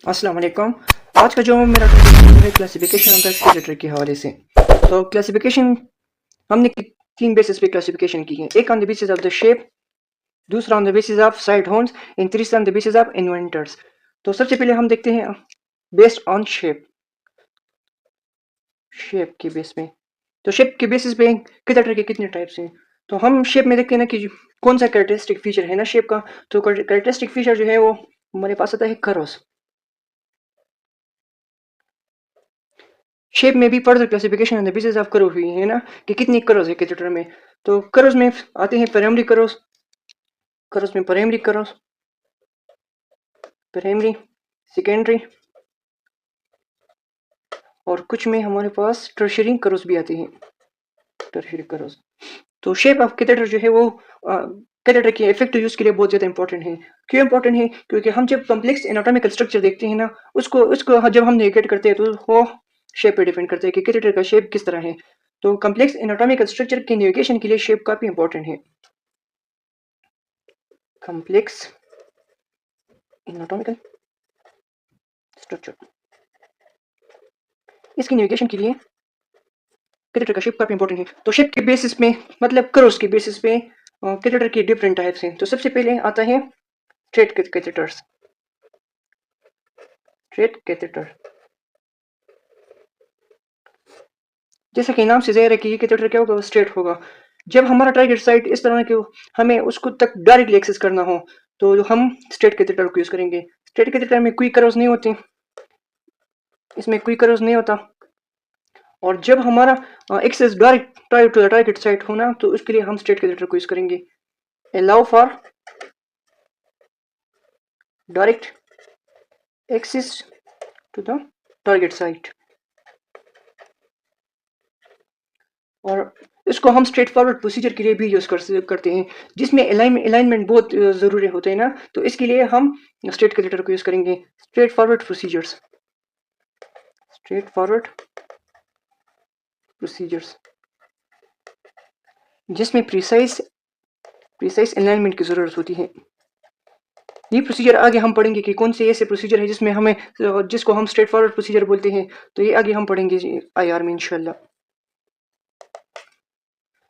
अस्सलाम वालेकुम। आज का जो मेरा टॉपिक है क्लासिफिकेशन ऑफ द कैरेक्टर के हवाले से। तो क्लासिफिकेशन हमने तीन बेसिस पे क्लासिफिकेशन की है। एक on the basis of the shape, दूसरा on the basis of side horns and तीसरा on the basis of inventors. तो सबसे पहले हम देखते हैं बेस्ड ऑन शेप, शेप के बेस पे। तो शेप के बेसिस पे कैरेक्टर के कितने टाइप्स हैं। तो हम शेप में देखते हैं ना कि कौन सा कैरेक्टरिस्टिक फीचर है ना शेप का। तो कैरेक्टरिस्टिक फीचर जो है वो हमारे पास आता है कर्व्स। शेप में भी further classification on the basis of curve हुई है ना कि कितनी कर्व्स है कैरेक्टर में। तो कर्व्स में आते हैं प्राइमरी कर्व्स, कर्व्स में प्राइमरी कर्व्स, प्राइमरी, सेकेंडरी और कुछ में हमारे पास टर्शियरी कर्व्स भी आते हैं, टर्शियरी कर्व्स। तो शेप ऑफ कैरेक्टर जो है वो कैरेक्टर के इफेक्टिव यूज के लिए बहुत ज्यादा इंपॉर्टेंट है। क्यों इंपॉर्टेंट है? क्योंकि हम जब कॉम्प्लेक्स एनाटॉमिकल स्ट्रक्चर देखते हैं ना उसको जब हम नेविगेट करते हैं तो वो शेप पे डिपेंड करता है कि कैरेक्टर का शेप किस तरह है। तो कॉम्प्लेक्स एनाटॉमिकल स्ट्रक्चर के नेविगेशन के लिए शेप काफी इंपॉर्टेंट है। कॉम्प्लेक्स एनाटॉमिकल स्ट्रक्चर, इसकी नेविगेशन के लिए कैरेक्टर का शेप काफी इंपॉर्टेंट है। तो शेप के बेसिस में मतलब कर्व्स के बेसिस पे कैरेक्टर के डिफरेंट टाइप्स हैं। तो सबसे पहले आता है स्ट्रेट कैरेक्टर्स, स्ट्रेट कैरेक्टर। जैसा कि नाम से जाहिर है कि ये कैरेक्टर क्या होगा, स्ट्रेट होगा। जब हमारा टारगेट साइट इस तरह के हमें उसको तक डायरेक्टली एक्सेस करना हो तो हम स्ट्रेट कैरेक्टर को यूज करेंगे। स्ट्रेट कैरेक्टर में कोई कर्व्स नहीं होते, इसमें कोई कर्व्स नहीं होता। और जब हमारा access direct to the target site होना तो उसके लिए हम स्ट्रेट कैरेक्टर को यूज करेंगे। Allow for direct access to the target site. और इसको हम स्ट्रेट फॉरवर्ड प्रोसीजर के लिए भी यूज करते हैं, जिसमें अलाइनमेंट बहुत जरूरी होते हैं ना। तो इसके लिए हम स्ट्रेट कैरेक्टर को यूज करेंगे। Straight forward procedures, straight forward procedures जिसमें प्रिसाइज अलाइनमेंट की जरूरत होती है। ये प्रोसीजर आगे हम पढ़ेंगे कि कौन से ऐसे प्रोसीजर है जिसमें हमें जिसको हम स्ट्रेट फॉरवर्ड प्रोसीजर बोलते हैं। तो ये आगे हम पढ़ेंगे आईआर में इंशाल्लाह।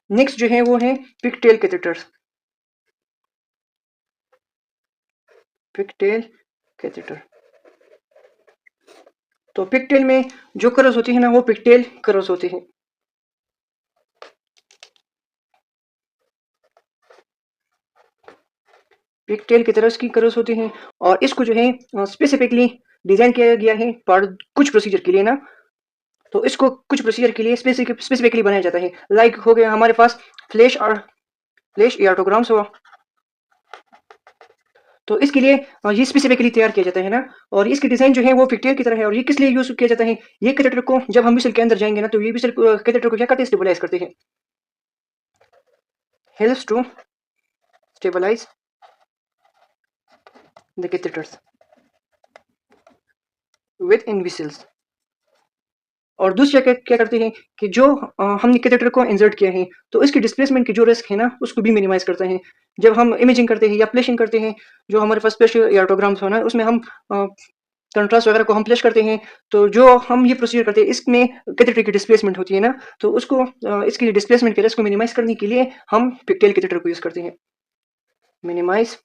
नेक्स्ट जो है वो है पिगटेल कैथेटर्स, पिगटेल कैथेटर। तो पिगटेल में जो कर्व्स होते हैं ना वो पिगटेल कर्व्स होते हैं। पिगटेल की तरह की कर्व्स होते हैं और इसको जो है स्पेसिफिकली डिजाइन किया गया है कुछ प्रोसीजर के लिए ना। तो इसको कुछ प्रोसीजर के लिए स्पेसिफिकली बनाया जाता है। लाइक हो गया हमारे पास फ्लैश एआर्टोग्राम्स हुआ, तो इसके लिए ये स्पेसिफिकली तैयार किया जाता है ना। और इसकी डिजाइन जो है वो पिगटेल की तरह है। और ये किस लिए यूज किया जाता है? ये कैरेक्टर को जब हम मिसल के अंदर जाएंगे ना तो ये मिसल कैरेक्टर को क्या करते हैं, स्टेबलाइज करते हैं। Helps to stabilize the characters within vessels. और दूसरा क्या करते हैं कि जो हमने कैरेक्टर को इंसर्ट किया है तो इसकी डिस्प्लेसमेंट की जो रिस्क है ना उसको भी मिनिमाइज करता है। जब हम इमेजिंग करते हैं या प्लेशिंग करते हैं, जो हमारे पास स्पेशल एआर्टोग्राम्स हो ना उसमें हम कंट्रास्ट वगैरह को हम प्लेस करते हैं। तो जो हम ये प्रोसीजर करते हैं इसमें कैरेक्टर की डिस्प्लेसमेंट होती है ना, तो उसको इसकी डिस्प्लेसमेंट के रिस्क को मिनिमाइज करने के लिए हम पिगटेल कैरेक्टर को यूज करते हैं। Minimize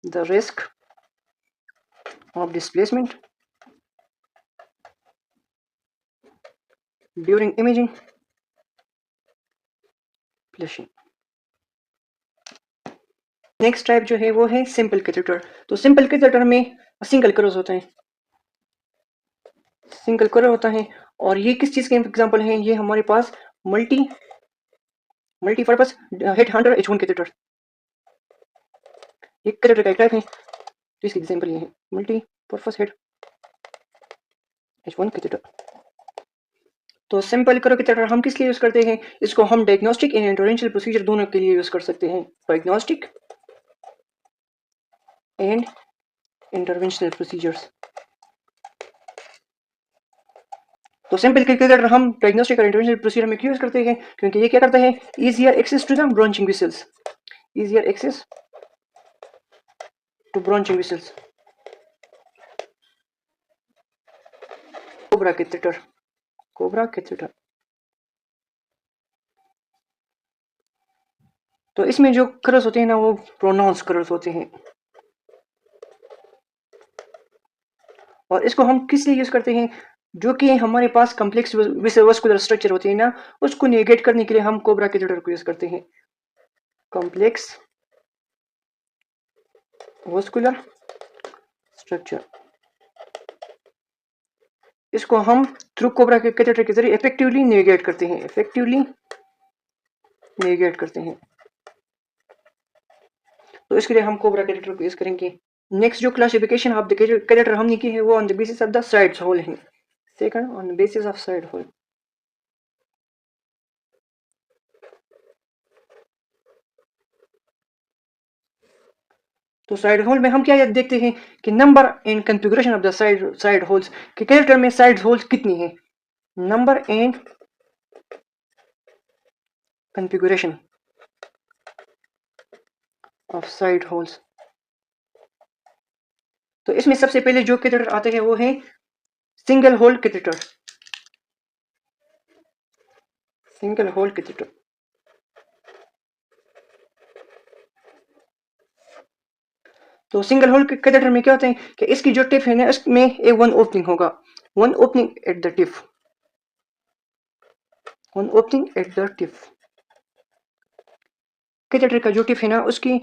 the risk of displacement during imaging placing. Next type जो है वो है सिंपल कैरेक्टर। तो सिंपल कैरेक्टर में सिंगल कर्व्स होते हैं, सिंगल कर्व होता है। और ये किस चीज के एग्जांपल हैं? ये हमारे पास multipurpose head hunter H1 character, ये कैरेक्टर का एक टाइप है। तो इसकी एग्जांपल ये है मल्टीपर्पस हेड H1 कैरेक्टर। तो सिंपल कर्व कैरेक्टर हम किस लिए यूज करते हैं? इसको हम डायग्नोस्टिक एंड इंटरवेंशनल प्रोसीजर दोनों के लिए यूज कर सकते हैं। Diagnostic and interventional procedures. तो सिंपल कैरेक्टर हम डायग्नोस्टिक और इंटरवेंशनल प्रोसीजर में क्यों यूज करते हैं? क्योंकि ये क्या करता है, easier access to the branching vessels, easier access to branching vessels. Cobra catheter, cobra catheter. तो इसमें जो कलर्स होते हैं ना वो प्रोनाउंस कलर्स होते हैं, और इसको हम किस लिए यूज करते हैं, जो कि हमारे पास कॉम्प्लेक्स वेस्कुलर स्ट्रक्चर होती है ना, उसको नेगेट करने के लिए हम कोबरा कैथेटर को यूज करते हैं। कॉम्प्लेक्स वेस्कुलर स्ट्रक्चर, इसको हम थ्रू कोबरा के कैथेटर के जरिए इफेक्टिवली नेगेट करते हैं, इफेक्टिवली नेगेट करते हैं। तो इसके लिए हम कोबरा कैथेटर को यूज करेंगे। नेक्स्ट जो क्लासिफिकेशन ऑफ द कैथेटर हमने की है वो on the basis of the side hole है। Second on the basis of side hole. तो साइड होल में हम क्या देखते हैं कि number in configuration of the side holes, कि कैथेटर में साइड होल्स कितनी है, number in configuration of side holes. तो इसमें सबसे पहले जो कैथेटर आते हैं वो है single hole catheter, single hole catheter. तो सिंगल होल कैथेटर में क्या होता है कि इसकी जो टिप है ना इसमें एक वन ओपनिंग होगा, one opening at the tip, one opening at the tip. Catheter का जो टिप है ना उसकी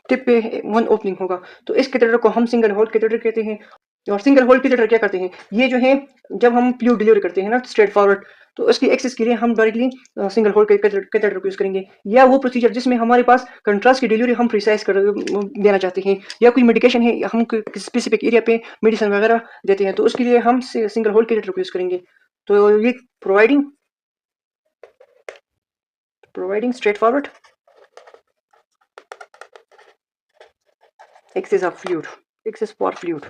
टिप पे वन ओपनिंग होगा, तो इस कैथेटर को हम सिंगल होल कैथेटर कहते हैं। और सिंगल होल कैथेटर क्या करते हैं, ये जो है जब हम फ्लूइड डिलीवरी करते हैं ना स्ट्रेट फॉरवर्ड, तो उसकी एक्सेस के लिए हम डायरेक्टली सिंगल होल कैथेटर को यूज करेंगे। या वो प्रोसीजर जिसमें हमारे पास कंट्रास्ट की डिलीवरी हम प्रिसाइज कर देना चाहते हैं, या कोई मेडिकेशन है हम स्पेसिफिक एरिया पे मेडिसिन वगैरह देते हैं, तो उसके लिए हम सिंगल होल कैथेटर को यूज करेंगे। तो ये providing providing straight forward access of fluid, access for fluid.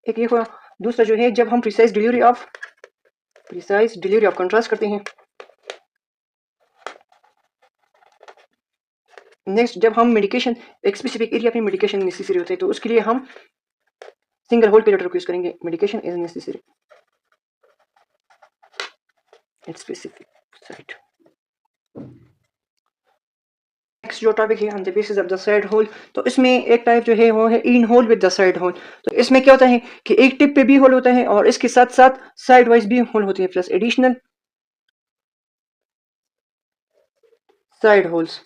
एक ये हुआ। दूसरा जो है जब हम प्रिसाइज डिलीवरी ऑफ कंट्रास्ट करते हैं। नेक्स्ट जब हम मेडिकेशन एक स्पेसिफिक एरिया पे मेडिकेशन नेसेसरी होते हैं, तो उसके लिए हम सिंगल होल कैथेटर को यूज करेंगे, medication is necessary at specific site. Next जो टॉपिक है on the basis of the side hole, तो इसमें एक टाइप जो है वो है in hole with the side hole. तो इसमें क्या होता है कि एक टिप पे भी होल होता है और इसके साथ साथ साइड वाइज भी होल होती है, प्लस एडिशनल साइड होल्स।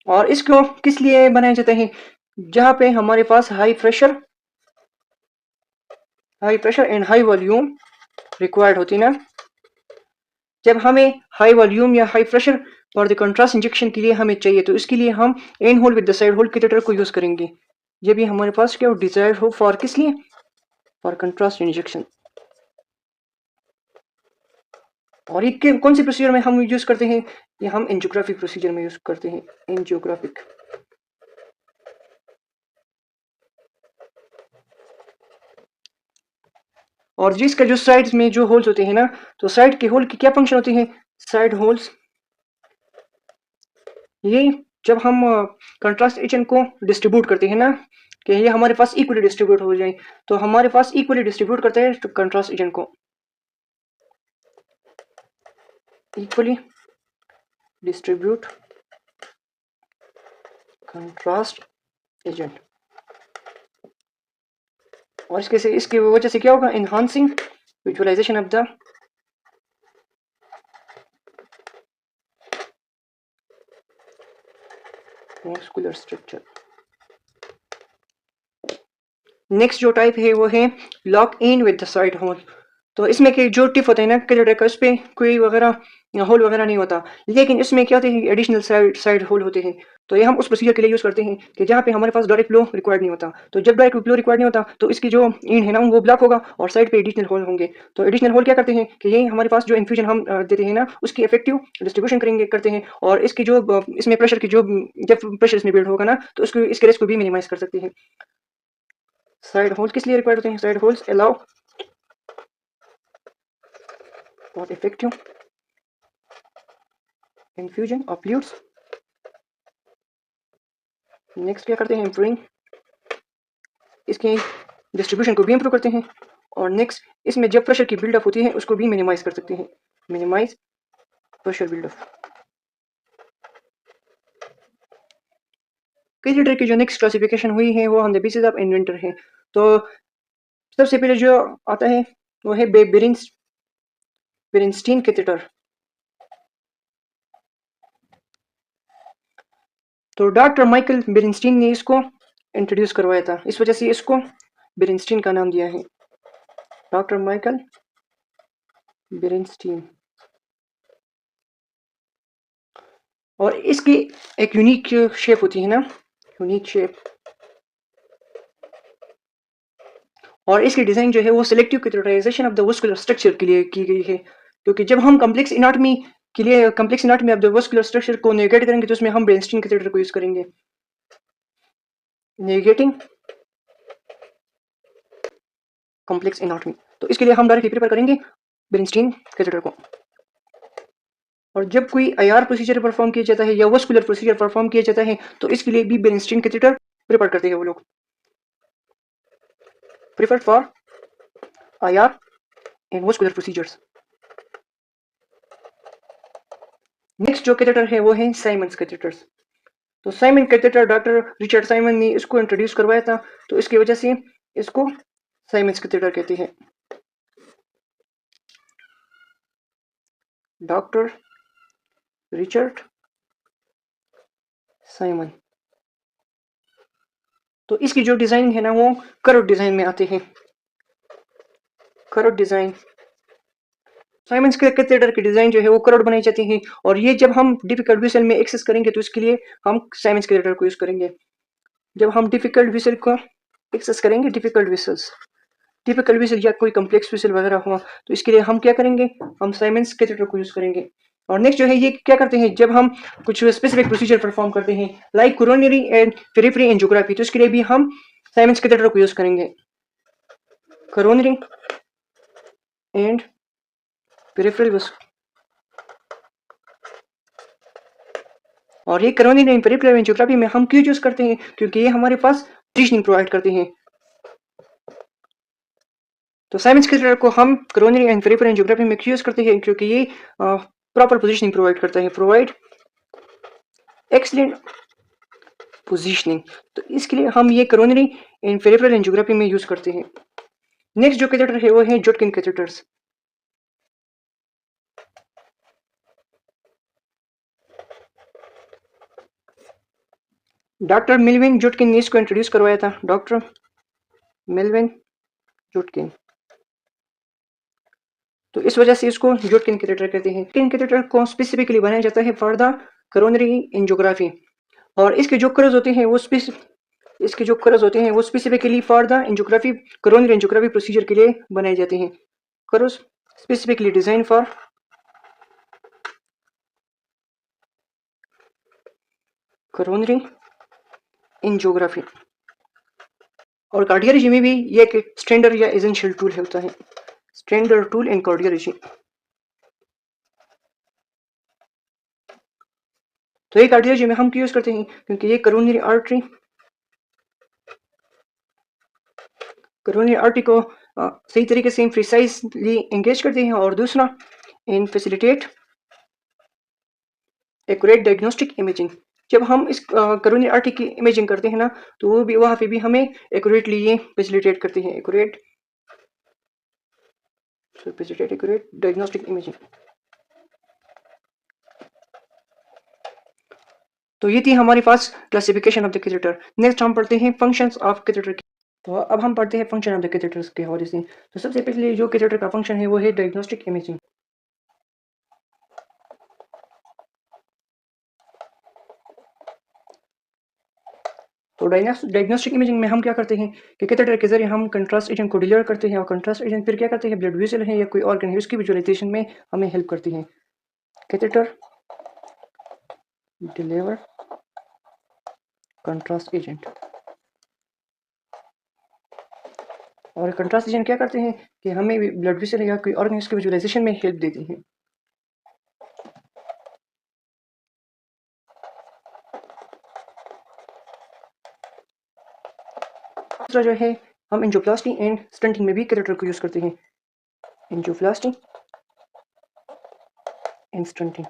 और इसको किस लिए बनाए जाते हैं, जहां पे हमारे पास high pressure and high volume required होती है ना, जब हमें हाई वॉल्यूम या high pressure for the contrast injection के लिए हमें चाहिए, तो इसके लिए हम in hole with the side hole catheter को यूज करेंगे। ये भी हमारे पास क्या डिजायर्ड हो फॉर किस लिए, फॉर कंट्रास्ट इंजेक्शन। और ये कौन से प्रोसीजर में हम यूज करते हैं, ये हम एंजियोग्राफिक प्रोसीजर में यूज करते हैं, एंजियोग्राफिक। और जिसका जो साइड्स में जो होल्स होते हैं ना, तो साइड के होल की क्या फंक्शन होती है, साइड होल्स ये जब हम कंट्रास्ट एजेंट को डिस्ट्रीब्यूट करते हैं ना, कि ये हमारे पास इक्वली डिस्ट्रीब्यूट हो जाए, तो हमारे पास इक्वली डिस्ट्रीब्यूट करते हैं कंट्रास्ट एजेंट को, इक्वली डिस्ट्रीब्यूट कंट्रास्ट एजेंट। और इसकी वजह से क्या होगा, enhancing visualization of the muscular structure. Next जो टाइप है वो है lock in with the side hole. तो इसमें के जो टिप होता है ना कैथेटर का, उस पर कोई वगैरह होल वगैरह नहीं होता, लेकिन इसमें क्या होते हैं एडिशनल साइड होल होते हैं। तो ये हम उस प्रोसीजर के लिए यूज करते हैं कि जहाँ पे हमारे पास डायरेक्ट फ्लो रिक्वायर्ड नहीं होता। तो जब डायरेक्ट फ्लो रिक्वायर्ड नहीं होता तो इसकी जो इन है ना वो ब्लॉक होगा और साइड पे एडिशनल होल होंगे। तो एडिशनल होल क्या करते हैं कि ये हमारे पास जो इन्फ्यूजन हम देते हैं ना उसकी इफेक्टिव डिस्ट्रीब्यूशन करते हैं, और इसकी जो इसमें प्रेशर की जो जब प्रेशर इसमें बिल्ड होगा ना तो उसको इसके रिस्क को भी मिनिमाइज कर सकते हैं। साइड होल्स किस लिए रिक्वायर्ड होते हैं, side holes allow for effective infusion of fluids। Next क्या करते हैं ब्रिंग इसके डिस्ट्रीब्यूशन को भी इम्प्रूव करते हैं। और नेक्स्ट इसमें जब प्रेशर की बिल्डअप होती है उसको भी मिनिमाइज कर सकते हैं, मिनिमाइज प्रेशर बिल्डअप। कैथेटर की जो नेक्स्ट क्लासिफिकेशन हुई है वो on the basis of inventor है। तो सबसे पहले जो आता है वो है बेरेंस्टीन कैथेटर। तो डॉक्टर माइकल बेरेंस्टीन ने इसको इंट्रोड्यूस करवाया था, इस वजह से इसको बेरेंस्टीन का नाम दिया है, डॉक्टर माइकल बेरेंस्टीन। और इसकी एक यूनिक शेप होती है ना, यूनिक शेप। और इसकी डिजाइन जो है वो selective catheterization of the vascular structure के लिए की गई है, क्योंकि जब हम कॉम्प्लेक्स एनाटॉमी के लिए complex anatomy of the vascular structure को नेगेट करेंगे तो उसमें हम बेरेंस्टीन कैथेटर को यूज करेंगे, नेगेटिंग कॉम्प्लेक्स एनाटॉमी। तो इसके लिए हम डायरेक्टली प्रेफर करेंगे बेरेंस्टीन कैथेटर को। और जब कोई आईआर प्रोसीजर परफॉर्म किया जाता है या वस्कुलर प्रोसीजर परफॉर्म किया जाता है तो इसके लिए भी बेरेंस्टीन कैथेटर प्रेफर करते हैं वो लोग, preferred for IR and vascular procedures. Next जो कैथेटर है वो है साइमंस कैथेटर्स। तो Simon catheter doctor Richard Simon ने इसको इंट्रोड्यूस करवाया था, तो इसकी वजह से इसको साइमंस कैथेटर कहते हैं, डॉक्टर रिचर्ड साइमन। तो इसकी जो डिजाइन है ना वो कर्व डिजाइन में आते हैं, कर्व डिजाइन। साइमंस के कैथेटर की डिजाइन जो है वो कर्व बनाई जाती है, और ये जब हम डिफिकल्ट विसल में एक्सेस करेंगे तो इसके लिए हम साइमंस कैथेटर को यूज करेंगे। जब हम डिफिकल्ट विसल को एक्सेस करेंगे, डिफिकल्ट विसल या कोई कम्प्लेक्स विसल वगैरह हुआ तो इसके लिए हम क्या करेंगे, हम साइमंस कैथेटर को यूज करेंगे। और नेक्स्ट जो है ये क्या करते हैं, जब हम कुछ स्पेसिफिक प्रोसीजर परफॉर्म करते हैं like coronary and periphery angiography, तो इसके लिए भी हम साइमंस कैथेटर को यूज करेंगे, कोरोनरी एंड पेरिफेरल। और ये कोरोनरी एंड पेरिफेरल एंजियोग्राफी में हम क्यों यूज करते हैं, क्योंकि ये हमारे पास पोजीशनिंग प्रोवाइड करते हैं। तो साइमंस कैथेटर को हम कोरोनरी एंड पेरिफेरल एंजियोग्राफी में क्यों यूज करते हैं, क्योंकि ये प्रॉपर पोजीशनिंग प्रोवाइड करता है, प्रोवाइड एक्सीलेंट पोजीशनिंग। तो इसके लिए हम ये कोरोनरी एंड पेरिफेरल एंजियोग्राफी में यूज करते हैं। नेक्स्ट जो कैथेटर है वो है जोटकिन कैथेटर्स। डॉक्टर मिल्विन जोटकिन ने इसको इंट्रोड्यूस करवाया था, डॉक्टर मिल्विन जोटकिन। तो इस वजह से इसको जोटकिन कैथेटर कहते हैं। जोटकिन कैथेटर को स्पेसिफिकली बनाया जाता है फॉर द कोरोनरी एंजियोग्राफी, और इसके जो कर्व्स होते हैं वो specifically for the angiography, coronary angiography procedure के लिए बनाए जाते हैं। Curves specifically design for coronary angiography. और कार्डियोलॉजी में भी ये एक स्टैंडर्ड या एसेंशियल टूल होता है, स्टैंडर्ड टूल इन कार्डियोलॉजी। तो ये कार्डियोलॉजी में हम क्यों यूज करते हैं, क्योंकि ये कोरोनरी आर्टरी को सही तरीके से प्रिसाइजली एंगेज करते हैं, और दूसरा इन फैसिलिटेट एक्यूरेट डायग्नोस्टिक इमेजिंग। जब हम इस कोरोनरी आर्टरी की इमेजिंग करते हैं ना तो वो भी वहाँ पे भी हमें एक्यूरेटली ये फैसिलिटेट करते हैं, एक्यूरेट डायग्नोस्टिक इमेजिंग। तो ये थी हमारे पास classification of the catheter. Next हम पढ़ते हैं फंक्शंस ऑफ कैथेटर। तो अब हम पढ़ते हैं फंक्शन ऑफ द कैथेटर्स के हवाले से। तो सबसे पहले जो कैथेटर का फंक्शन है वो है डायग्नोस्टिक इमेजिंग। तो डायग्नोस्टिक इमेजिंग में हम क्या करते हैं कि कैथेटर के जरिए हम कंट्रास्ट एजेंट को डिलीवर करते हैं, और कंट्रास्ट एजेंट फिर क्या करते हैं, ब्लड वेसल है या कोई ऑर्गन है उसकी विजुअलाइजेशन में हमें हेल्प करती है। कैथेटर डिलीवर कंट्रास्ट एजेंट, और कंट्रास्ट एजेंट क्या करते हैं कि हमें ब्लड वेसल या कोई ऑर्गन उसकी विजुअलाइजेशन में हेल्प देती है। दूसरा जो है हम एंजियोप्लास्टी एंड स्टंटिंग में भी कैथेटर को यूज़ करते हैं। Angioplasty and stunting.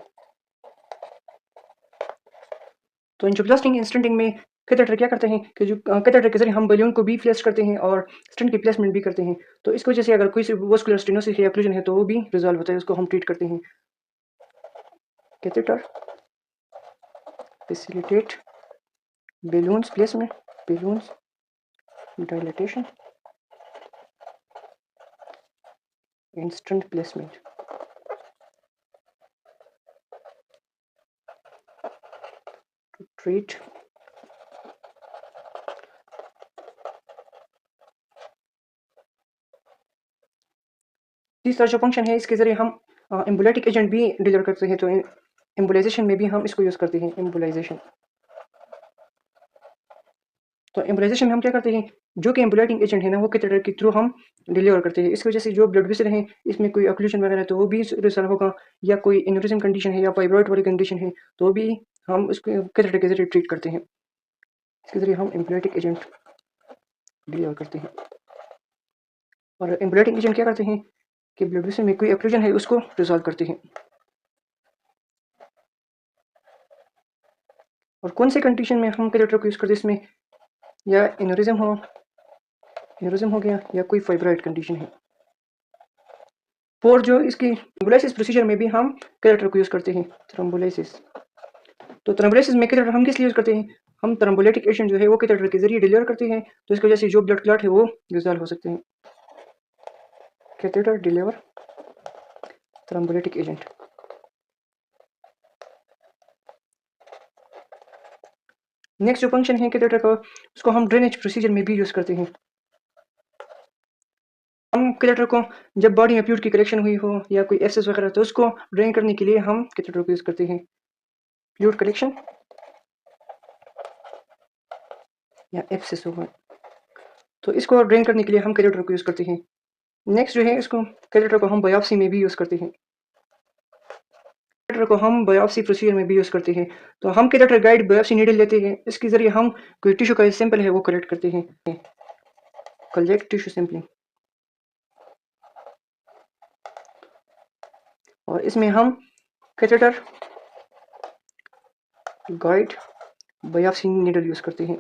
तो एंजियोप्लास्टिक एंड स्टंटिंग में कैथेटर क्या करते हैं कि जो कैथेटर के ज़रिए हम बलून को भी प्लेस करते हैं और स्टंट की प्लेसमेंट भी करते हैं। तो इस वजह से अगर कोई सी वास्कुलर स्टेनोसिस या ओक्लूजन है तो वो भी रिज़ॉल्व होता है, उसको हम ट्रीट करते हैं। Catheter facilitate balloons placement, balloons dilatation and stent placement. To treat तीसरा जो फंक्शन है इसके ज़रिए हम एम्बोलाइटिक एजेंट भी डिलीवर करते हैं, तो एम्बोलाइजेशन में भी हम इसको यूज़ करते हैं। एम्बोलाइजेशन, तो एम्बोलाइजेशन में हम क्या करते हैं, जो कि एम्बोलाइटिंग एजेंट है ना वो कैथेटर के थ्रू हम डिलीवर करते हैं। इसकी वजह से जो ब्लड वेसल हैं इसमें कोई ऑक्लूजन वगैरह तो वो भी रिजॉल्व होगा, या कोई एन्यूरिज्म कंडीशन है या फाइब्रॉइड वाली कंडीशन है तो भी हम उसको कैथेटर के ज़रिए ट्रीट करते हैं। इसके ज़रिए हम एम्बोलाइटिक एजेंट डिलीवर करते हैं। और एम्बोलाइटिक एजेंट क्या करते हैं कि ब्लड वेसल में कोई ऑक्लूजन है उसको रिजॉल्व करते हैं। और कौन से कंडीशन में हम कैथेटर को यूज़ करते हैं इसमें, या एन्यूरिज्म हो गया या कोई फाइब्रॉइड कंडीशन है। और जो इसकी थ्रोम्बोलाइसिस प्रोसीजर में भी हम कैथेटर को यूज़ करते हैं। थ्रोम्बोलाइसिस, तो थ्रोम्बोलाइसिस में कैथेटर हम किस लिए यूज़ करते हैं, हम थ्रोम्बोलाइटिक एजेंट जो है वो कैथेटर के जरिए डिलीवर करते हैं, तो इसकी वजह से जो ब्लड क्लॉट है वो रिजॉल्व हो सकते हैं। Catheter deliver thrombolytic agent. Next जो फंक्शन है कैथेटर का, उसको हम ड्रेनेज प्रोसीजर में भी यूज़ करते हैं। हम कैथेटर को जब बॉडी में फ्लूइड की कलेक्शन हुई हो या कोई एक्सेस वगैरह, तो उसको ड्रेन करने के लिए हम कैथेटर को यूज़ करते हैं। फ्लूइड कलेक्शन या एक्सेस होगा तो इसको ड्रेन करने के लिए हम कैथेटर को यूज़ करते हैं। नेक्स्ट जो है इसको कैथेटर को हम बायोप्सी में भी यूज़ करते हैं। कैथेटर को हम बायोप्सी प्रोसीजर में भी यूज़ करते हैं। तो हम कैथेटर गाइड बायोप्सी नीडल लेते हैं, इसके ज़रिए हम कोई टिश्यू का सैंपल है वो कलेक्ट करते हैं। कलेक्ट टिश्यू सैंपलिंग, और इसमें हम catheter guide biopsy needle use करते हैं।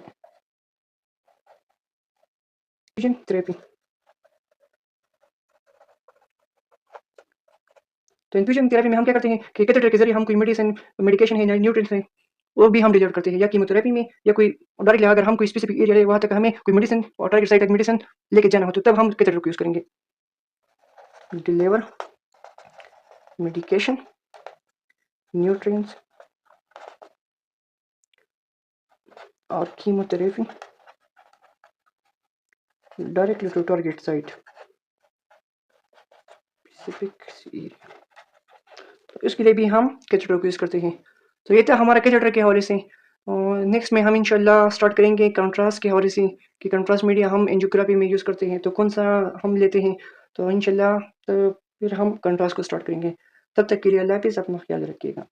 इन्फ्यूजन थेरेपी, तो इन्फ्यूजन थेरेपी में हम क्या करते हैं कि कैथेटर के जरिए हम कोई मेडिकेशन है या न्यूट्रिएंट्स है वो भी हम डिलीवर करते हैं, या कीमोथेरेपी में या कोई डायरेक्टली अगर हम कोई स्पेसिफिक एरिया है वहाँ तक हमें कोई मेडिसिन और टारगेट साइट तक मेडिसिन लेके जाना हो तो तब हम कैथेटर को यूज़ करेंगे। डिलीवर मेडिकेशन, न्यूट्रिएंट्स और chemotherapy directly to target site specific area, तो इसके लिए भी हम कैथेटर को यूज़ करते हैं। तो ये था हमारा कैथेटर के हवाले से। नेक्स्ट में हम इंशाल्लाह स्टार्ट करेंगे कंट्रास्ट के हवाले से कि कंट्रास्ट मीडिया हम एंजियोग्राफी में यूज़ करते हैं तो कौन सा हम लेते हैं। तो इंशाल्लाह तो फिर हम कंट्रास्ट को स्टार्ट करेंगे। तब तक के लिए अल्लाह हाफ़िज़, अपना ख्याल रखिएगा।